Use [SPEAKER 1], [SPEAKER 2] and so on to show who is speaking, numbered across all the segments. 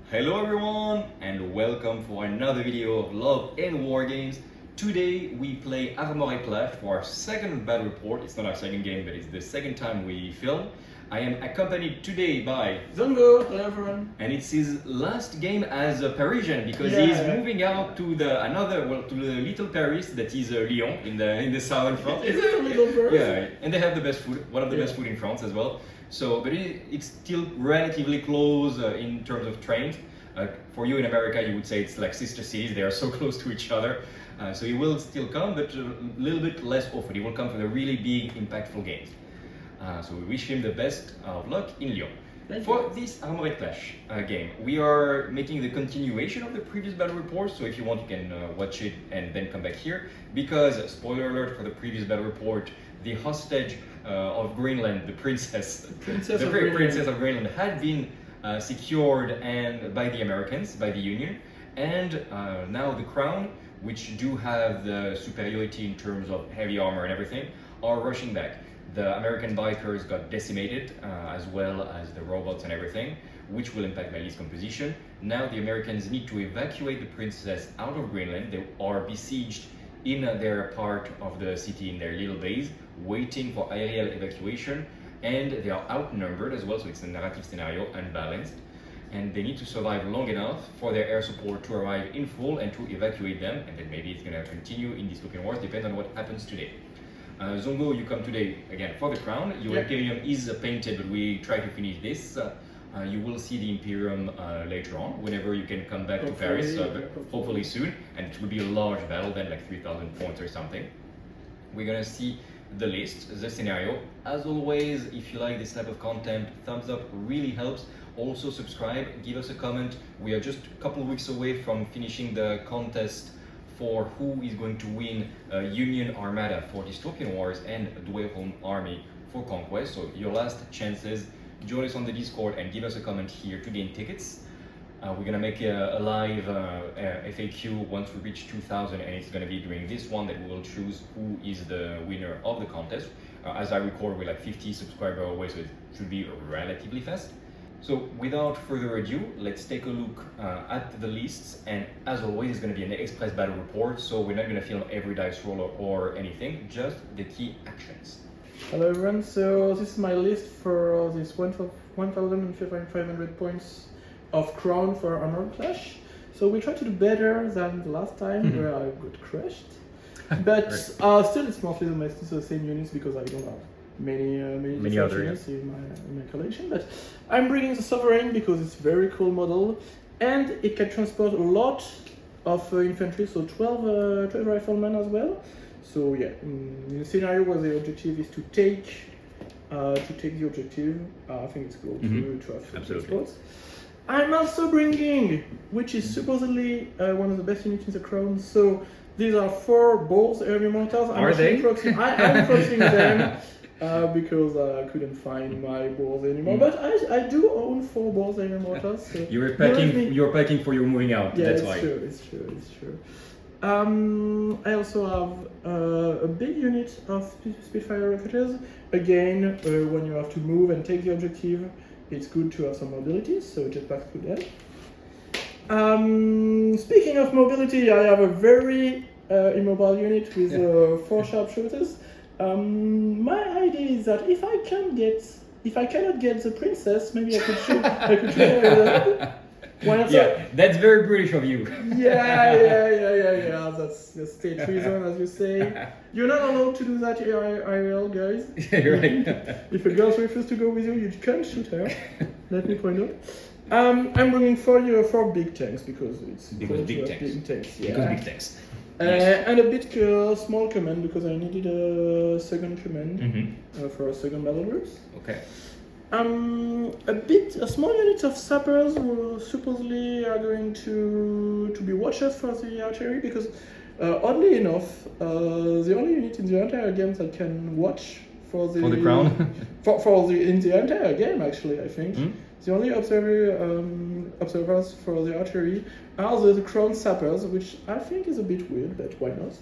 [SPEAKER 1] Hello everyone and welcome for another video of Love and Wargames. Today we play Armoured for our second battle report. It's not our second game, but it's the second time we film. I am accompanied today by
[SPEAKER 2] Zongo. Hello everyone.
[SPEAKER 1] And it's his last game as a Parisian because he's moving out to to the little Paris that is Lyon in the southern France.
[SPEAKER 2] Is it a little Paris?
[SPEAKER 1] Yeah, and they have the best food, one of the best food in France as well. So, but it's still relatively close in terms of trains. For you in America, you would say it's like sister cities. They are so close to each other. So he will still come, but a little bit less often. He will come for the really big, impactful games. So we wish him the best of luck in Lyon. For this Armoured game, we are making the continuation of the previous battle report. So if you want, you can watch it and then come back here. Because, spoiler alert for the previous battle report, the hostage of Greenland, the Princess of Greenland, had been secured and by the Americans, by the Union, and now the Crown, which do have the superiority in terms of heavy armor and everything, are rushing back. The American bikers got decimated, as well as the robots and everything, which will impact my list composition. Now the Americans need to evacuate the princess out of Greenland. They are besieged in their part of the city, in their little base, waiting for aerial evacuation, and they are outnumbered as well, so it's a narrative scenario, unbalanced, and they need to survive long enough for their air support to arrive in full and to evacuate them, and then maybe it's going to continue in dystopian wars, depends on what happens today. Zongo, you come today again for the crown. Your Imperium is painted, but we try to finish this. You will see the Imperium later on, whenever you can come back to Paris, hopefully soon, and it will be a large battle then, like 3,000 points or something. We're gonna see the list, the scenario. As always, if you like this type of content, thumbs up really helps. Also subscribe, give us a comment. We are just a couple of weeks away from finishing the contest for who is going to win Union Armada for dystopian wars and Dual Home Army for conquest. So your last chances, join us on the Discord and give us a comment here to gain tickets. We're gonna make a live FAQ once we reach 2,000, and it's gonna be during this one that we will choose who is the winner of the contest. As I record, we're like 50 subscribers away, so it should be relatively fast. So without further ado, let's take a look at the lists, and as always, it's gonna be an express battle report, so we're not gonna film every dice roll or anything, just the key actions.
[SPEAKER 2] Hello everyone, so this is my list for this 1,500 points of crown for Armoured Clash. So we try to do better than the last time where I got crushed. But still it's mostly the same units because I don't have many other units in my collection. But I'm bringing the Sovereign because it's a very cool model and it can transport a lot of infantry, so 12 riflemen as well. So yeah, in a scenario where the objective is to take the objective, I think it's cool to have transports. I'm also bringing, which is supposedly one of the best units in the crown. So these are 4 balls heavy mortars.
[SPEAKER 1] Are they?
[SPEAKER 2] I'm approaching them because I couldn't find my balls anymore. But I do own 4 balls heavy mortars. So
[SPEAKER 1] You're packing for your moving out.
[SPEAKER 2] Yeah,
[SPEAKER 1] that's
[SPEAKER 2] it's
[SPEAKER 1] why.
[SPEAKER 2] It's true. I also have a big unit of Spitfire rocketers. Again, when you have to move and take the objective, it's good to have some mobility, so jetpacks could help. Speaking of mobility, I have a very immobile unit with 4 sharpshooters. My idea is that if I cannot get the princess, maybe I could shoot her.
[SPEAKER 1] That's very British of you.
[SPEAKER 2] Yeah. That's state treason, as you say. You're not allowed to do that IRL, guys.
[SPEAKER 1] You're right.
[SPEAKER 2] If a girl refuses to go with you, you can't shoot her. Let me point out. I'm bringing for you 4 big tanks because
[SPEAKER 1] big tanks.
[SPEAKER 2] Yeah.
[SPEAKER 1] Big tanks.
[SPEAKER 2] And a bit small command because I needed a second command for a second battle groups.
[SPEAKER 1] Okay.
[SPEAKER 2] A small unit of sappers who supposedly are going to be watchers for the artillery because oddly enough, the only unit in the entire game that can watch for the
[SPEAKER 1] crown
[SPEAKER 2] in the entire game actually, I think. The only observers for the artillery are the crown sappers, which I think is a bit weird, but why not?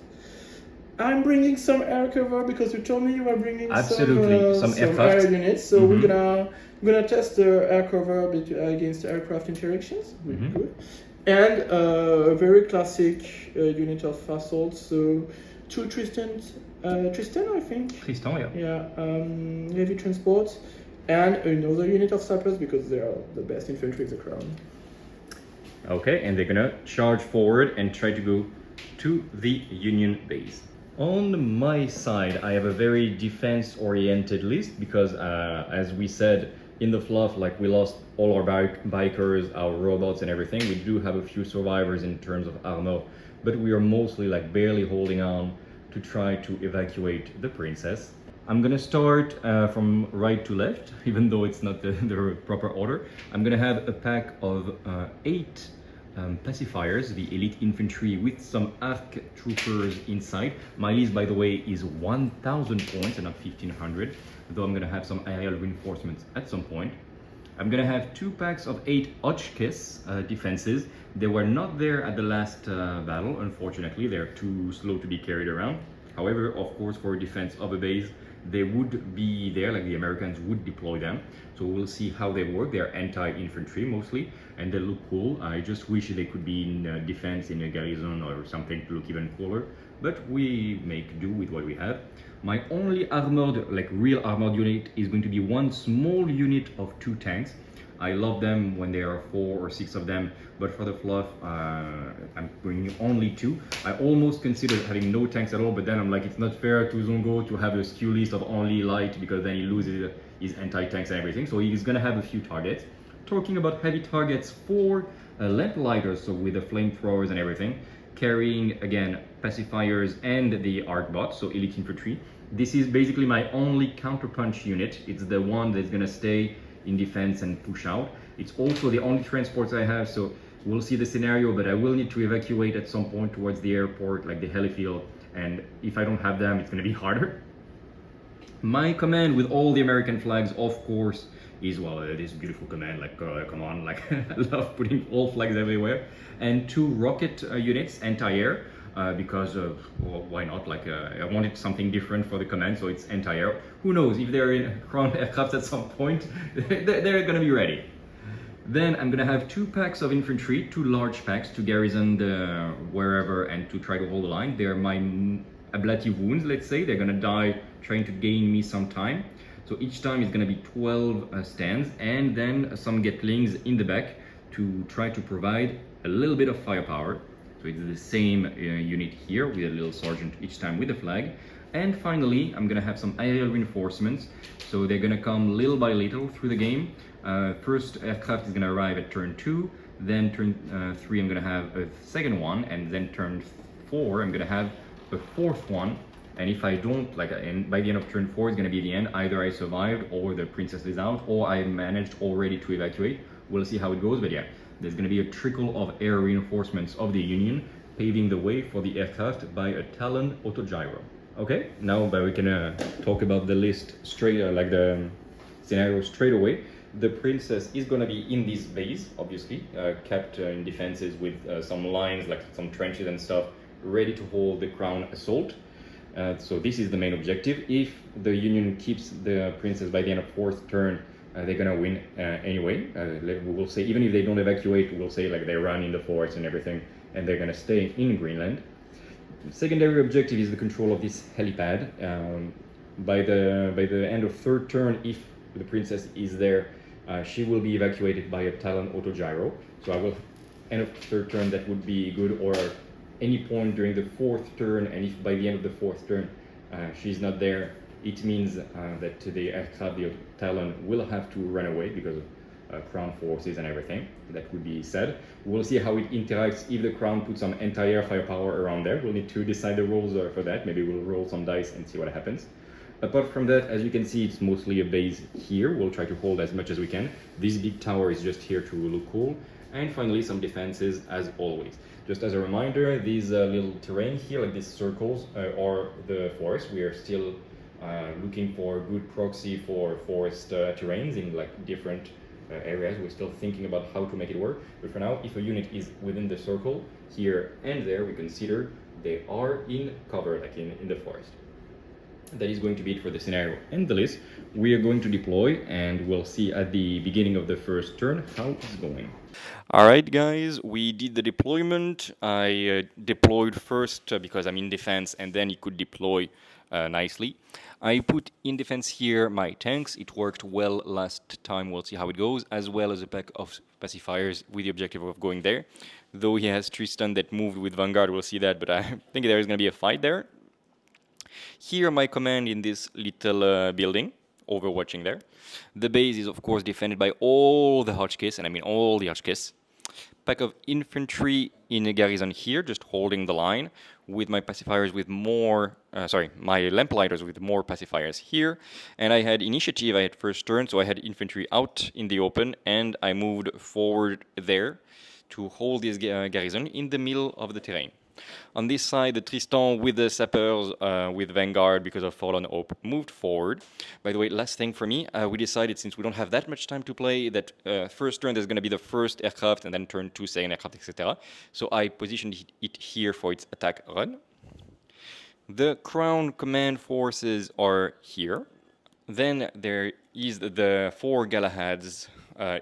[SPEAKER 2] I'm bringing some air cover because you told me you were bringing
[SPEAKER 1] Absolutely, some aircraft.
[SPEAKER 2] air units. So we're gonna test the air cover against aircraft interactions. Really good. And a very classic unit of assault. So 2 Tristan, I think.
[SPEAKER 1] Tristan, yeah.
[SPEAKER 2] Yeah, heavy transport, and another unit of sappers because they are the best infantry of the crown.
[SPEAKER 1] Okay, and they're gonna charge forward and try to go to the Union base. On my side, I have a very defense-oriented list because, as we said in the fluff, like we lost all our bikers, our robots and everything. We do have a few survivors in terms of armor, but we are mostly like barely holding on to try to evacuate the princess. I'm gonna start from right to left, even though it's not the proper order. I'm gonna have a pack of 8 pacifiers, the elite infantry with some ARC troopers inside. My list, by the way, is 1,000 points and not 1,500, though I'm gonna have some aerial reinforcements at some point. I'm gonna have 2 packs of 8 Hotchkiss defenses. They were not there at the last battle, unfortunately. They're too slow to be carried around. However, of course, for defense of a base, they would be there, like the Americans would deploy them. So we'll see how they work. They're anti-infantry mostly, and they look cool. I just wish they could be in defense in a garrison or something to look even cooler, but we make do with what we have. My only armored, like real armored unit is going to be 1 small unit of 2 tanks. I love them when there are 4 or 6 of them, but for the fluff, I'm bringing only 2. I almost considered having no tanks at all, but then I'm like, it's not fair to Zongo to have a skew list of only light because then he loses his anti-tanks and everything. So he's gonna have a few targets. Talking about heavy targets for Lamplighters, so with the flamethrowers and everything, carrying again pacifiers and the arc bots, so elite infantry. This is basically my only counterpunch unit. It's the one that's gonna stay in defense and push out. It's also the only transports I have, so we'll see the scenario, but I will need to evacuate at some point towards the airport, like the helifield, and if I don't have them, it's gonna be harder. My command with all the American flags, of course, is, well, this beautiful command, like, come on, like, I love putting all flags everywhere. And 2 rocket units, anti-air, because well, why not? Like I wanted something different for the command, so it's anti-air. Who knows, if they're in ground aircraft at some point, they're gonna be ready. Then I'm gonna have 2 packs of infantry, 2 large packs to garrison the wherever and to try to hold the line. They're my ablative wounds, let's say. They're gonna die trying to gain me some time. So each time it's gonna be 12 stands, and then some Gatlings in the back to try to provide a little bit of firepower. So it's the same unit here with a little sergeant each time with the flag. And finally, I'm gonna have some aerial reinforcements. So they're gonna come little by little through the game. First aircraft is gonna arrive at turn 2, then turn 3 I'm gonna have a second one, and then turn 4 I'm gonna have a 4th one. And if I don't, like, and by the end of turn 4 is gonna be the end. Either I survived, or the princess is out, or I managed already to evacuate. We'll see how it goes, but yeah. There's going to be a trickle of air reinforcements of the Union, paving the way for the aircraft by a Talon autogyro. Okay, now we can talk about the list straight, like the scenario straight away. The princess is going to be in this base, obviously, kept in defenses with some lines, like some trenches and stuff, ready to hold the crown assault. So this is the main objective. If the Union keeps the princess by the end of 4th turn, they're gonna win anyway. We will say, even if they don't evacuate, we'll say like they run in the forest and everything, and they're gonna stay in Greenland. Secondary objective is the control of this helipad. By the end of 3rd turn, if the princess is there, she will be evacuated by a Talon autogyro. So I will, end of 3rd turn, that would be good, or any point during the 4th turn, and if by the end of the 4th turn she's not there, it means that the aircraft, the Talon, will have to run away because of crown forces and everything. That would be said. We'll see how it interacts if the crown puts some anti-air firepower around there. We'll need to decide the rules for that. Maybe we'll roll some dice and see what happens. Apart from that, as you can see, it's mostly a base here. We'll try to hold as much as we can. This big tower is just here to look cool. And finally, some defenses as always. Just as a reminder, these little terrain here, like these circles, are the forest. We are still looking for good proxy for forest terrains in like different areas. We're still thinking about how to make it work. But for now, if a unit is within the circle, here and there, we consider they are in cover, like in the forest. That is going to be it for the scenario and the list. We are going to deploy, and we'll see at the beginning of the first turn how it's going. All right, guys, we did the deployment. I deployed first because I'm in defense, and then he could deploy nicely. I put in defense here my tanks. It worked well last time. We'll see how it goes, as well as a pack of pacifiers with the objective of going there. Though he has Tristan that moved with Vanguard, we'll see that, but I think there is going to be a fight there. Here my command in this little building, overwatching there. The base is of course defended by all the Hotchkiss, and I mean all the Hotchkiss. Pack of infantry in a garrison here, just holding the line, with my pacifiers with more, my lamplighters with more pacifiers here. And I had initiative, I had first turn, so I had infantry out in the open, and I moved forward there to hold this garrison in the middle of the terrain. On this side, the Tristan with the sappers, with Vanguard because of Fallen Hope, moved forward. By the way, last thing for me, we decided, since we don't have that much time to play, that first turn there's going to be the first aircraft, and then turn 2 second aircraft, etc. So I positioned it here for its attack run. The Crown command forces are here. Then there is the 4 Galahads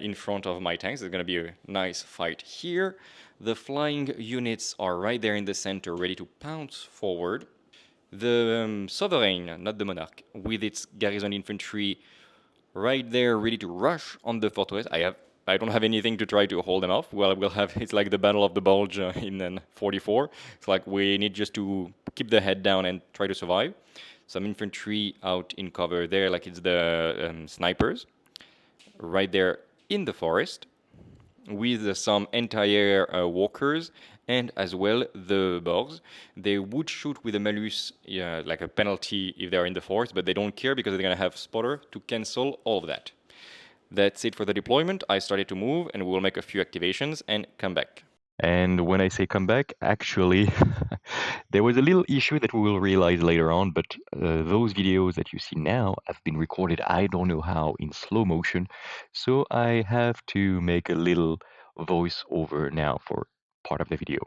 [SPEAKER 1] in front of my tanks. There's going to be a nice fight here. The flying units are right there in the center, ready to pounce forward. The Sovereign, not the Monarch, with its garrison infantry right there, ready to rush on the fortress. I don't have anything to try to hold them off. Well, we'll have, it's like the Battle of the Bulge in 44. It's like we need just to keep the head down and try to survive. Some infantry out in cover there, like it's the snipers, right there in the forest, with some anti-air walkers, and as well the Borgs. They would shoot with a malus, like a penalty if they're in the forest, but they don't care because they're going to have spotter to cancel all of that. That's it for the deployment. I started to move, and we'll make a few activations and come back. And when I say come back, actually, there was a little issue that we will realize later on, but those videos that you see now have been recorded, I don't know how, in slow motion. So I have to make a little voice over now for part of the video.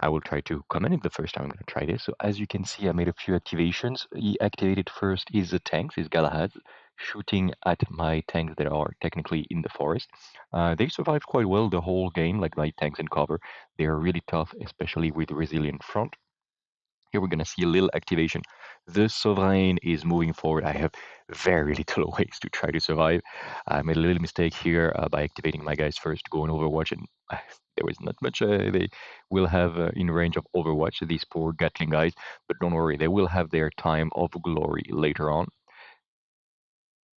[SPEAKER 1] I will try to comment it the first time I'm going to try this. So as you can see, I made a few activations. He activated first is the tanks, is Galahad, shooting at my tanks that are technically in the forest. They survived quite well the whole game, like my tanks in cover. They are really tough, especially with resilient front. Here we're going to see a little activation. The Sovereign is moving forward. I have very little ways to try to survive. I made a little mistake here by activating my guys first to go on Overwatch, and there was not much they will have in range of Overwatch, these poor Gatling guys, but don't worry, they will have their time of glory later on.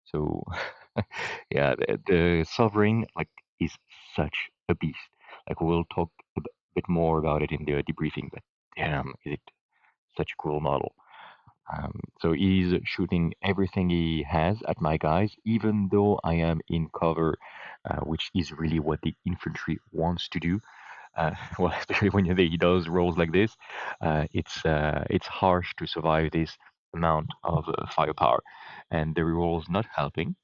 [SPEAKER 1] So, yeah, the Sovereign like is such a beast. Like we'll talk a bit more about it in the debriefing, but damn, is it such a cool model. So he's shooting everything he has at my guys, even though I am in cover, which is really what the infantry wants to do. Well, especially when he does rolls like this, it's harsh to survive this amount of firepower, and the rerolls not helping.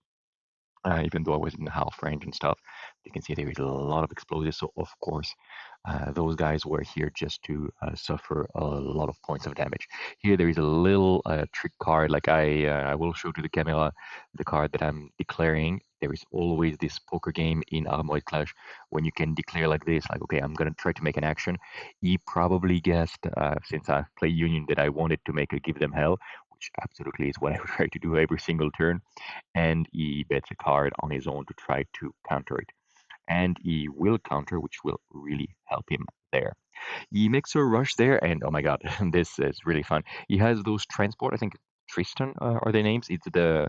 [SPEAKER 1] Even though I was in half range and stuff, you can see there is a lot of explosives. So of course, those guys were here just to suffer a lot of points of damage. Here there is a little trick card, like I will show to the camera the card that I'm declaring. There is always this poker game in Armoured Clash when you can declare like this, like, okay, I'm gonna try to make an action. He probably guessed, since I play Union, that I wanted to make a give them hell, which absolutely is what I try to do every single turn, and he bets a card on his own to try to counter it. And he will counter, which will really help him there. He makes a rush there, and oh my god, this is really fun. He has those transport, I think Tristan are their names. It's the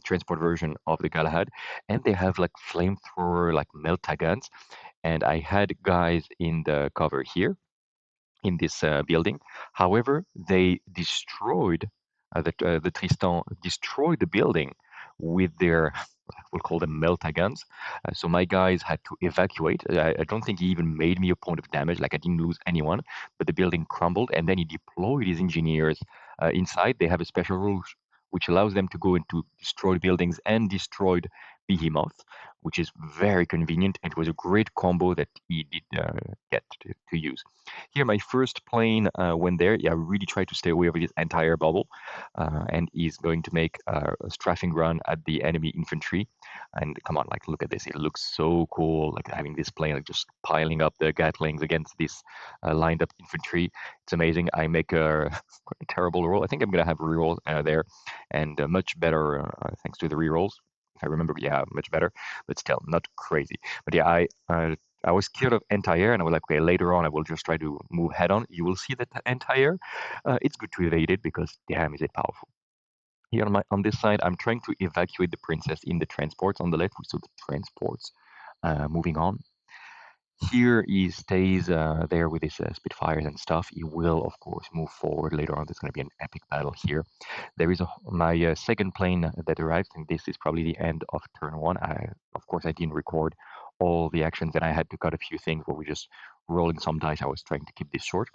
[SPEAKER 1] transport version of the Galahad, and they have like flamethrower, like melta guns. And I had guys in the cover here in this building. However, they destroyed the Tristan destroyed the building with their we'll call them melta guns. So my guys had to evacuate. I don't think he even made me a point of damage. Like I didn't lose anyone, but the building crumbled, and then he deployed his engineers inside. They have a special rule which allows them to go into destroyed buildings and destroyed behemoth,
[SPEAKER 3] which is very convenient. It was a great combo that he did get to use. Here, my first plane went there. Yeah, really tried to stay away from this entire bubble, and he's going to make a strafing run at the enemy infantry. And come on, like look at this. It looks so cool, like having this plane like just piling up the Gatlings against this lined up infantry. It's amazing. I make a terrible roll. I think I'm gonna have a reroll there, and much better thanks to the rerolls. If I remember, yeah, much better, but still not crazy. But yeah, I was scared of anti-air, and I was like, okay, later on I will just try to move head on. You will see that anti-air, it's good to evade it because damn, is it powerful. Here on this side, I'm trying to evacuate the princess in the transports. On the left, we saw the transports moving on. Here he stays there with his Spitfires and stuff. He will, of course, move forward later on. There's going to be an epic battle here. There is my second plane that arrives, and this is probably the end of turn one. Of course, I didn't record all the actions, and I had to cut a few things where we're just rolling some dice. I was trying to keep this short.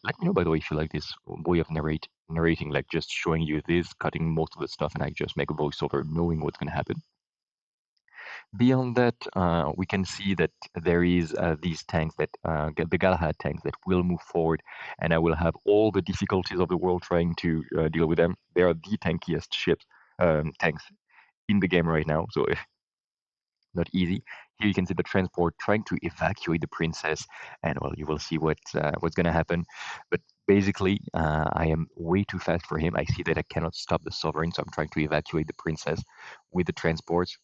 [SPEAKER 3] Let me know, by the way, if you like this way of narrating, like just showing you this, cutting most of the stuff, and I just make a voiceover knowing what's going to happen. Beyond that, we can see that there is these tanks that the Galahad tanks that will move forward, and I will have all the difficulties of the world trying to deal with them. They are the tankiest tanks in the game right now, so not easy. Here you can see the transport trying to evacuate the princess, and well, you will see what's going to happen. But basically, I am way too fast for him. I see that I cannot stop the sovereign, so I'm trying to evacuate the princess with the transports,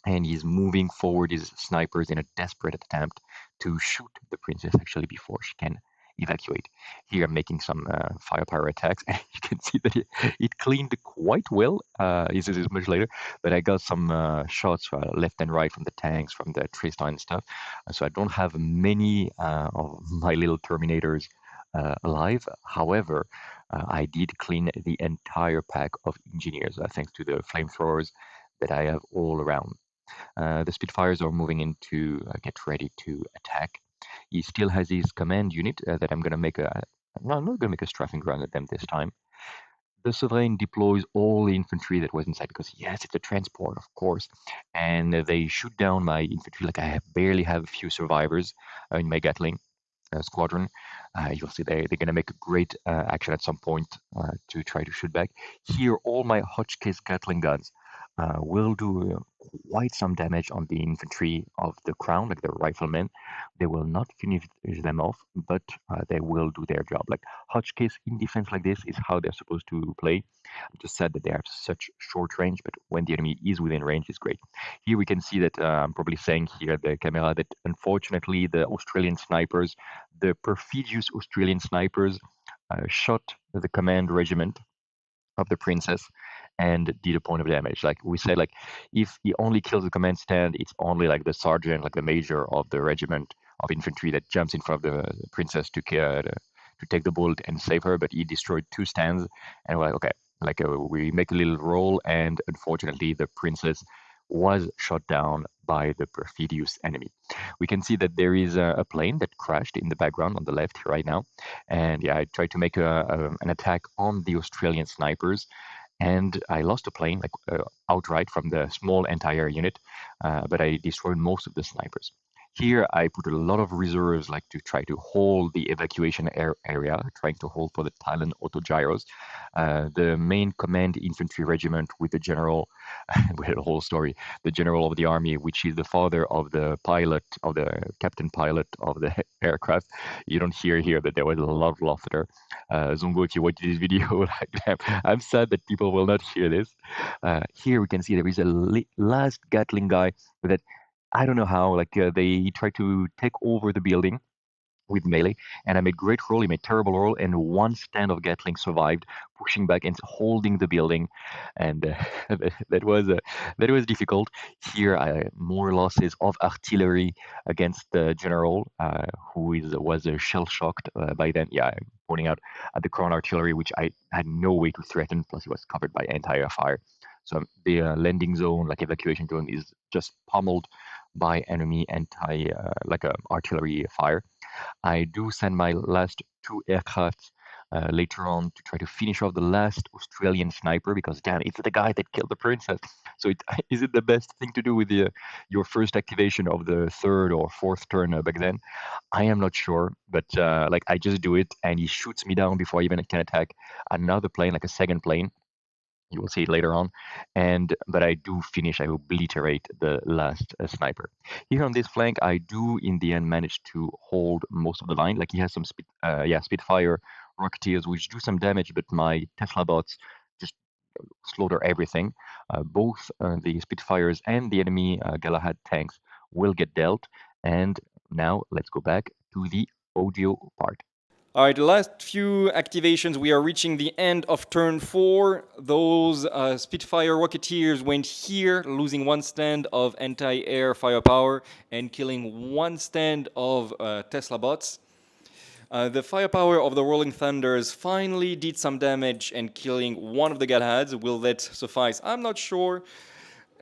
[SPEAKER 3] and he's moving forward his snipers in a desperate attempt to shoot the princess actually before she can evacuate. Here I'm making some firepower attacks, and you can see that it cleaned quite well. This is much later, but I got some shots left and right from the tanks, from the Tristan and stuff. So I don't have many of my little Terminators alive. However, I did clean the entire pack of engineers thanks to the flamethrowers that I have all around. The Spitfires are moving in to get ready to attack. He still has his command unit that I'm going to make a. No, I'm not going to make a strafing run at them this time. The Sovereign deploys all the infantry that was inside because, yes, it's a transport, of course. And they shoot down my infantry. Like, barely have a few survivors in my Gatling squadron. You'll see they're going to make a great action at some point to try to shoot back. Here, all my Hotchkiss Gatling guns will do quite some damage on the infantry of the crown, like the riflemen. They will not finish them off, but they will do their job. Like Hotchkiss in defense like this is how they're supposed to play. I'm just sad that they have such short range, but when the enemy is within range, it's great. Here we can see that I'm probably saying here the camera that unfortunately the Australian snipers, the perfidious Australian snipers, shot the command regiment of the princess and did a point of damage. Like we said, like if he only kills the command stand, it's only like the sergeant, like the major of the regiment of infantry that jumps in front of the princess to take the bullet and save her. But he destroyed two stands, and we're like, okay, like we make a little roll, and unfortunately the princess was shot down by the perfidious enemy. We can see that there is a plane that crashed in the background on the left right now, and yeah, I tried to make an attack on the Australian snipers, and I lost a plane like outright from the small anti-air unit, but I destroyed most of the snipers. Here I put a lot of reserves like to try to hold the evacuation area, trying to hold for the Thailand autogyros. The main command infantry regiment with the general, we had a whole story, the general of the army, which is the father of the pilot, of the captain pilot of the aircraft. You don't hear here that there was a lot of laughter. Zongo, if you watch this video, I'm sad that people will not hear this. Here we can see there is a last Gatling guy that I don't know how, like they tried to take over the building with melee, and I made great roll, he made terrible roll, and one stand of Gatling survived, pushing back and holding the building, and that was difficult. Here, more losses of artillery against the general, who was shell shocked by then. Yeah, I'm pointing out at the crown artillery, which I had no way to threaten. Plus, it was covered by anti-air fire. So the landing zone, like evacuation zone, is just pummeled by enemy artillery fire. I do send my last two aircraft later on to try to finish off the last Australian sniper, because damn, it's the guy that killed the princess. So is it the best thing to do with your first activation of the third or fourth turn back then? I am not sure, but like I just do it, and he shoots me down before I even can attack another plane, like a second plane. You will see it later on, but I do finish. I obliterate the last sniper. Here on this flank, I do in the end manage to hold most of the line. Like he has some Spitfire Rocketeers, which do some damage, but my Tesla bots just slaughter everything. Both the Spitfires and the enemy Galahad tanks will get dealt. And now let's go back to the audio part.
[SPEAKER 1] All right, the last few activations, we are reaching the end of turn 4. Those Spitfire Rocketeers went here, losing 1 stand of anti-air firepower and killing 1 stand of Tesla bots. The firepower of the Rolling Thunders finally did some damage and killing 1 of the Galahads. Will that suffice? I'm not sure.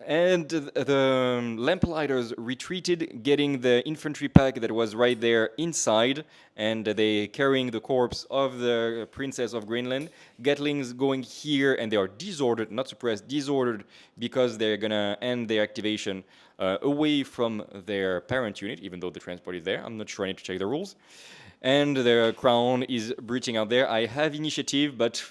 [SPEAKER 1] And the Lamplighters retreated, getting the infantry pack that was right there inside, and they carrying the corpse of the Princess of Greenland. Gatlings going here, and they are disordered, not suppressed, disordered, because they're gonna end their activation away from their parent unit, even though the transport is there. I'm not sure, I need to check the rules. And the Crown is breaching out there. I have initiative, but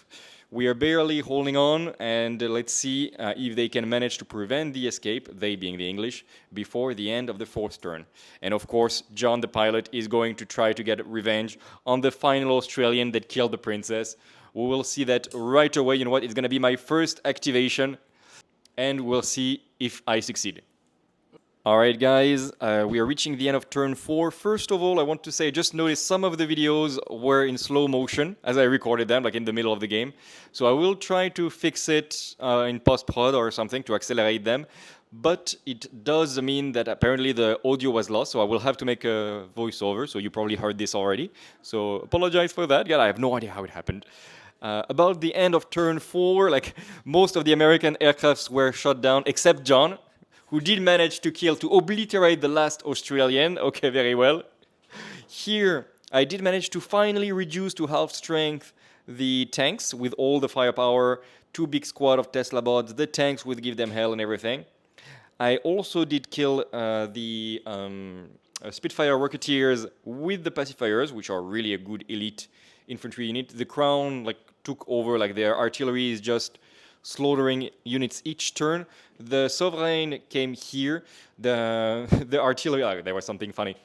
[SPEAKER 1] we are barely holding on, and let's see if they can manage to prevent the escape, they being the English, before the end of the 4th turn. And of course, John the pilot is going to try to get revenge on the final Australian that killed the princess. We will see that right away. You know what? It's going to be my first activation, and we'll see if I succeed. Alright guys, we are reaching the end of turn 4. First of all, I want to say, just noticed some of the videos were in slow motion as I recorded them, like in the middle of the game. So I will try to fix it in post-prod or something to accelerate them. But it does mean that apparently the audio was lost, so I will have to make a voiceover, so you probably heard this already. So apologize for that. Yeah, I have no idea how it happened. About the end of turn 4, like most of the American aircrafts were shot down, except John, who did manage to obliterate the last Australian. Okay, very well. Here, I did manage to finally reduce to half strength the tanks with all the firepower, 2 big squad of Tesla bots. The tanks would give them hell and everything. I also did kill the Spitfire Rocketeers with the pacifiers, which are really a good elite infantry unit. The Crown took over, their artillery is just slaughtering units each turn. The Sovereign came here. The artillery, there was something funny.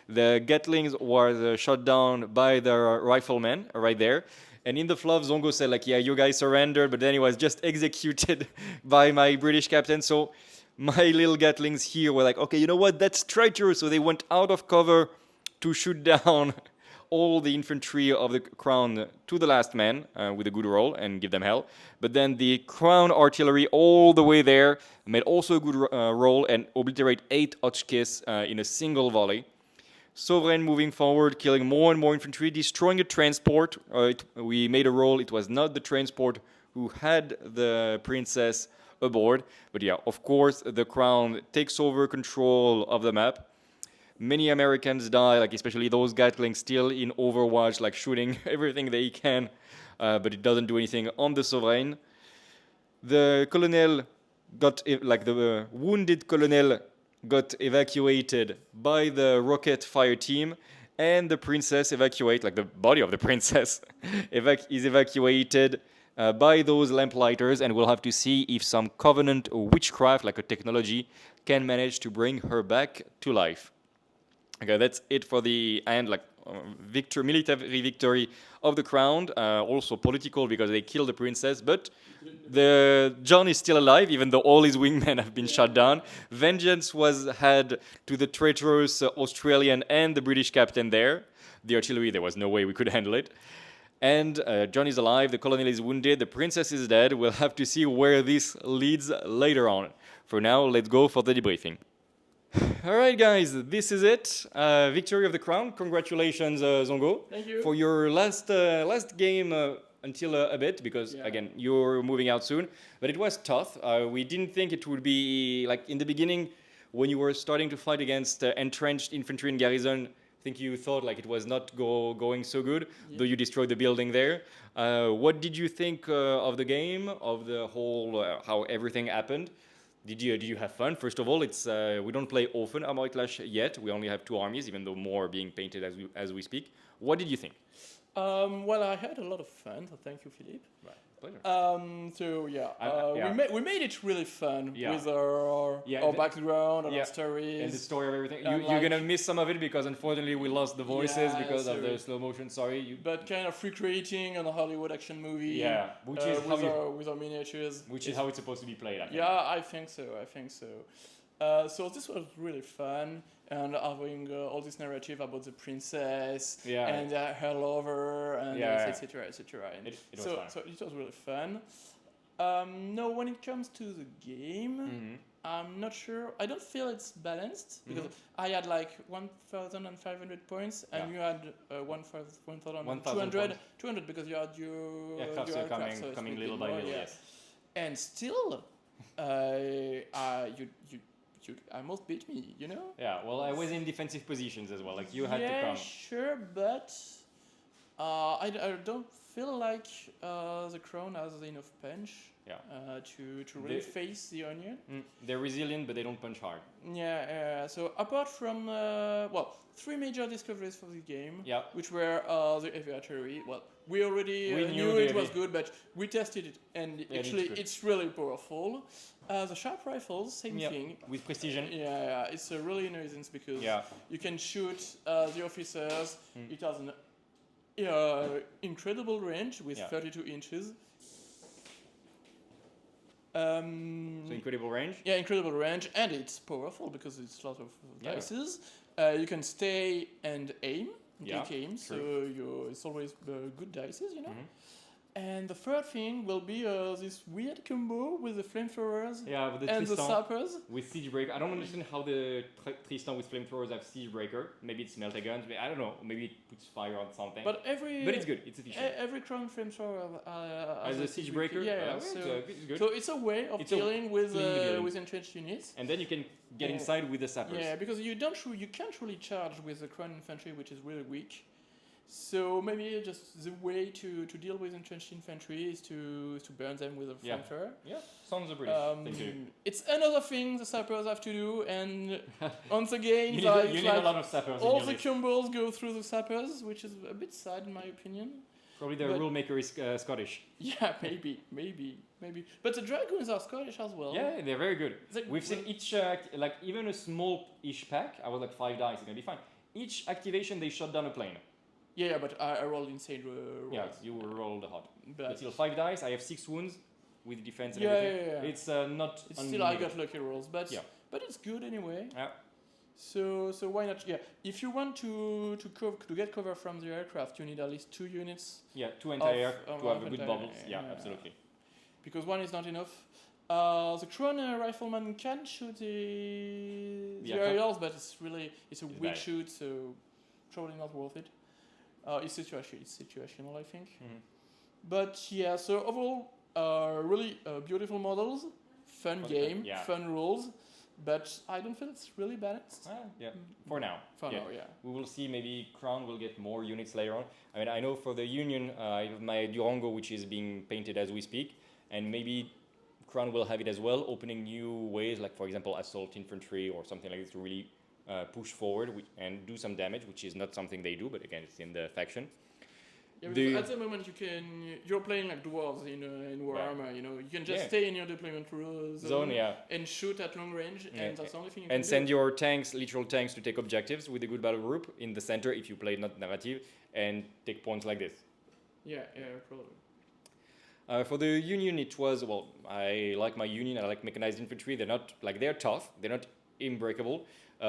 [SPEAKER 1] The Gatlings was shot down by the riflemen right there. And in the fluff, Zongo said, yeah, you guys surrendered, but then he was just executed by my British captain. So my little Gatlings here were like, okay, you know what, that's treacherous. So they went out of cover to shoot down all the infantry of the Crown to the last man with a good roll and give them hell. But then the Crown artillery all the way there made also a good roll and obliterate 8 Hotchkiss in a single volley. Sovereign moving forward, killing more and more infantry, destroying a transport. We made a roll. It was not the transport who had the princess aboard. But yeah, of course, the Crown takes over control of the map. Many Americans die, especially those Gatlings still in Overwatch, shooting everything they can, but it doesn't do anything on the Sovereign. The colonel the wounded colonel got evacuated by the rocket fire team, and the princess the body of the princess is evacuated by those lamplighters, and we'll have to see if some Covenant witchcraft, like a technology, can manage to bring her back to life. Okay, that's it for the end, military victory of the Crown, also political because they killed the princess, but the John is still alive, even though all his wingmen have been shot down. Vengeance was had to the traitorous Australian and the British captain there. The artillery, there was no way we could handle it. And John is alive, the colonel is wounded, the princess is dead. We'll have to see where this leads later on. For now, let's go for the debriefing. All right, guys, this is it. Victory of the Crown. Congratulations, Zongo.
[SPEAKER 2] Thank you.
[SPEAKER 1] For your last game until a bit, because, again, you're moving out soon. But it was tough. We didn't think it would be, in the beginning, when you were starting to fight against entrenched infantry and garrison, think you thought like it was not going so good, though you destroyed the building there. What did you think of the game, of the whole, how everything happened? Did you have fun? First of all, it's we don't play often Armoured Clash yet. We only have 2 armies, even though more are being painted as we speak. What did you think?
[SPEAKER 2] Well, I had a lot of fun, so thank you, Philippe.
[SPEAKER 1] Right, pleasure.
[SPEAKER 2] So yeah,
[SPEAKER 1] yeah.
[SPEAKER 2] we made it really fun
[SPEAKER 1] Yeah.
[SPEAKER 2] with our background and our stories.
[SPEAKER 1] And the story of everything.
[SPEAKER 2] And
[SPEAKER 1] You're gonna miss some of it because unfortunately we lost the voices
[SPEAKER 2] Yeah,
[SPEAKER 1] because of the
[SPEAKER 2] sorry.
[SPEAKER 1] slow motion. Sorry.
[SPEAKER 2] But kind of recreating a Hollywood action movie.
[SPEAKER 1] Yeah, which is
[SPEAKER 2] with our miniatures.
[SPEAKER 1] Which is how it's supposed to be played, I think.
[SPEAKER 2] Yeah, I think so. So this was really fun, and having all this narrative about the princess and her lover, and etc.
[SPEAKER 1] It was fun.
[SPEAKER 2] So it was really fun. No, when it comes to the game, I'm not sure. I don't feel it's balanced because I had like 1,500 points, and you had 1,200 because you had your
[SPEAKER 1] aircraft
[SPEAKER 2] aircraft,
[SPEAKER 1] coming little by little. Yes.
[SPEAKER 2] And still, you almost beat me, you know?
[SPEAKER 1] Yeah, well, I was in defensive positions as well. Like you had to come.
[SPEAKER 2] Yeah, sure, but I don't feel like the crown has enough punch to really face the onion.
[SPEAKER 1] They're resilient, but they don't punch hard.
[SPEAKER 2] Yeah, so apart from, 3 major discoveries for the game, which were the aviatory. Well, we already knew it was good, but we tested it, and actually it's really powerful. The sharp rifles, same thing.
[SPEAKER 1] With precision.
[SPEAKER 2] Yeah, it's a really nuisance because you can shoot the officers. It has an incredible range with 32 inches.
[SPEAKER 1] So incredible range?
[SPEAKER 2] Yeah, incredible range, and it's powerful because it's a lot of dices. You can stay and aim, aim, so it's always good dices, you know. And the third thing will be this weird combo with the flamethrowers
[SPEAKER 1] with the
[SPEAKER 2] and
[SPEAKER 1] Tristan,
[SPEAKER 2] the sappers.
[SPEAKER 1] With Siegebreaker. I don't understand how the Tristan with flamethrowers have Siegebreaker. Maybe it's melter guns. I don't know. Maybe it puts fire on something.
[SPEAKER 2] But it's
[SPEAKER 1] good. It's efficient.
[SPEAKER 2] Every crown flamethrower
[SPEAKER 1] has a Siegebreaker.
[SPEAKER 2] It's
[SPEAKER 1] good.
[SPEAKER 2] So it's a way of dealing with entrenched units.
[SPEAKER 1] And then you can get inside with the sappers.
[SPEAKER 2] Yeah, because you can't really charge with the crown infantry, which is really weak. So maybe just the way to deal with entrenched infantry is to burn them with a flamethrower.
[SPEAKER 1] Yeah, sounds a British thing to do.
[SPEAKER 2] It's another thing the sappers have to do, and once again,
[SPEAKER 1] you need a lot of sappers.
[SPEAKER 2] All the combos go through the sappers, which is a bit sad in my opinion.
[SPEAKER 1] Probably the rule maker is Scottish.
[SPEAKER 2] Yeah, maybe. But the dragoons are Scottish as well.
[SPEAKER 1] Yeah, they're very good. We've seen each, like even a small-ish pack, I was like 5 dice, it's gonna be fine. Each activation, they shot down a plane.
[SPEAKER 2] Yeah, but I rolled insane rolls.
[SPEAKER 1] Yeah, you rolled hot. But still 5 dice, I have 6 wounds with defense and everything.
[SPEAKER 2] Yeah.
[SPEAKER 1] It's not...
[SPEAKER 2] It's still I got lucky rolls, but it's good anyway.
[SPEAKER 1] Yeah.
[SPEAKER 2] So why not? Yeah, if you want to get cover from the aircraft, you need at least 2 units.
[SPEAKER 1] Yeah, 2 anti-air to have a good bubbles. Yeah, absolutely.
[SPEAKER 2] Because 1 is not enough. The Crown rifleman can shoot the aerials, but it's a weak shoot, so probably not worth it. It's situational, I think. But yeah, so overall, really beautiful models, fun game, fun rules. But I don't feel it's really balanced.
[SPEAKER 1] For now. We will see. Maybe Crown will get more units later on. I mean, I know for the Union, I have my Durango, which is being painted as we speak, and maybe Crown will have it as well, opening new ways, like for example, assault infantry or something like this to really push forward and do some damage, which is not something they do, but again, it's in the faction.
[SPEAKER 2] Yeah, because at the moment you're playing like dwarves in Warhammer, you know, you can just stay in your deployment zone and shoot at long range, and that's the only thing you can do.
[SPEAKER 1] And send your tanks, literal tanks, to take objectives with a good battle group in the center if you play not narrative, and take points like this.
[SPEAKER 2] Yeah, probably.
[SPEAKER 1] For the Union, it was, I like my Union, I like mechanized infantry. They're tough, they're not unbreakable.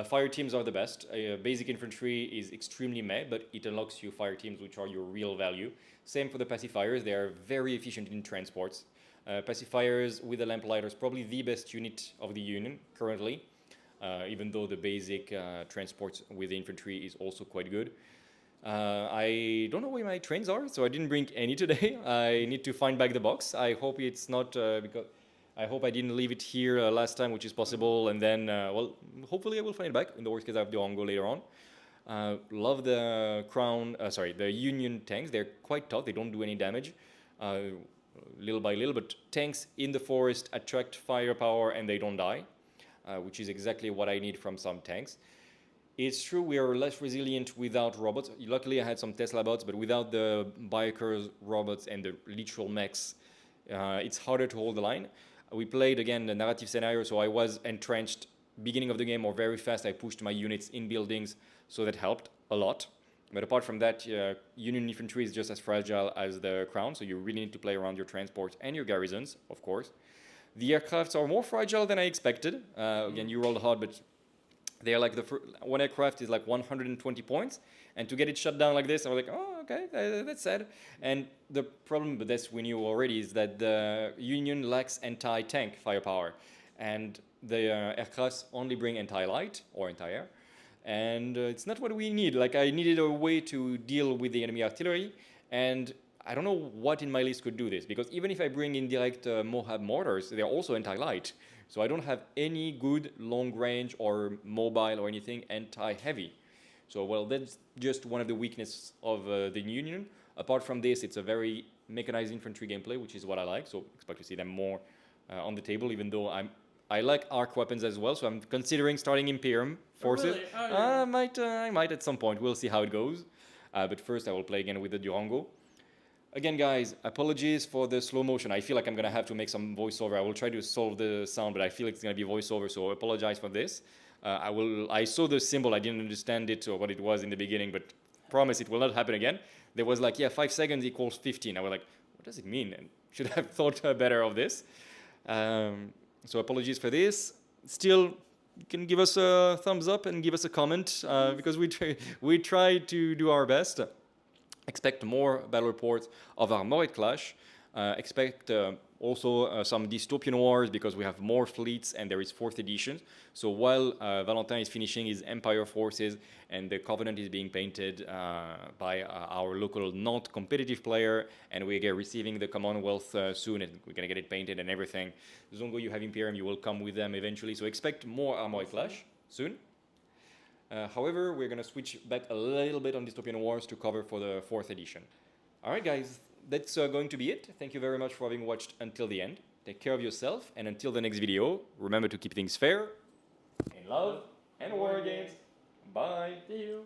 [SPEAKER 1] Fire teams are the best. Basic infantry is extremely meh, but it unlocks you fire teams, which are your real value. Same for the pacifiers, they are very efficient in transports. Pacifiers with the Lamplighters, probably the best unit of the Union currently, even though the basic transports with the infantry is also quite good. I don't know where my trains are, so I didn't bring any today. I need to find back the box. I hope it's not because I hope I didn't leave it here last time, which is possible. And then, hopefully I will find it back. In the worst case, I have Durango later on. Love the the Union tanks. They're quite tough. They don't do any damage, little by little. But tanks in the forest attract firepower and they don't die, which is exactly what I need from some tanks. It's true we are less resilient without robots. Luckily, I had some Tesla bots, but without the bikers, robots, and the literal mechs, it's harder to hold the line. We played, again, the narrative scenario, so I was entrenched beginning of the game or very fast. I pushed my units in buildings, so that helped a lot. But apart from that, Union infantry is just as fragile as the Crown, so you really need to play around your transports and your garrisons, of course. The aircrafts are more fragile than I expected. Again, you rolled hard, but they're like one aircraft is like 120 points, and to get it shut down like this, I was like, oh, okay, that's sad. And the problem, but this we knew already, is that the Union lacks anti-tank firepower, and the aircrafts only bring anti-light or anti-air, and it's not what we need. Like, I needed a way to deal with the enemy artillery, and I don't know what in my list could do this, because even if I bring indirect Mohab mortars, they're also anti-light. So I don't have any good long range or mobile or anything anti-heavy. So, well, that's just one of the weaknesses of the Union. Apart from this, it's a very mechanized infantry gameplay, which is what I like. So expect to see them more on the table, even though I like arc weapons as well. So I'm considering starting Imperium forces.
[SPEAKER 2] Oh, really? Oh, yeah.
[SPEAKER 1] I might at some point. We'll see how it goes. But first I will play again with the Durango. Again, guys, apologies for the slow motion. I feel like I'm going to have to make some voiceover. I will try to solve the sound, but I feel it's going to be voiceover, so I apologize for this. I saw the symbol. I didn't understand it or what it was in the beginning, but promise it will not happen again. There was like, 5 seconds equals 15. I was like, what does it mean? And should have thought better of this. So apologies for this. Still, you can give us a thumbs up and give us a comment because we try to do our best. Expect more battle reports of Armoured Clash. Expect also some dystopian wars because we have more fleets and there is 4th edition. So while Valentin is finishing his Empire forces and the Covenant is being painted by our local not competitive player, and we are receiving the Commonwealth soon, and we're going to get it painted and everything. Zongo, you have Imperium, you will come with them eventually. So expect more Armoured Clash soon. However, we're going to switch back a little bit on Dystopian Wars to cover for the 4th edition. Alright guys, that's going to be it. Thank you very much for having watched until the end. Take care of yourself, and until the next video, remember to keep things fair, in love, and war games. Bye!
[SPEAKER 2] See you!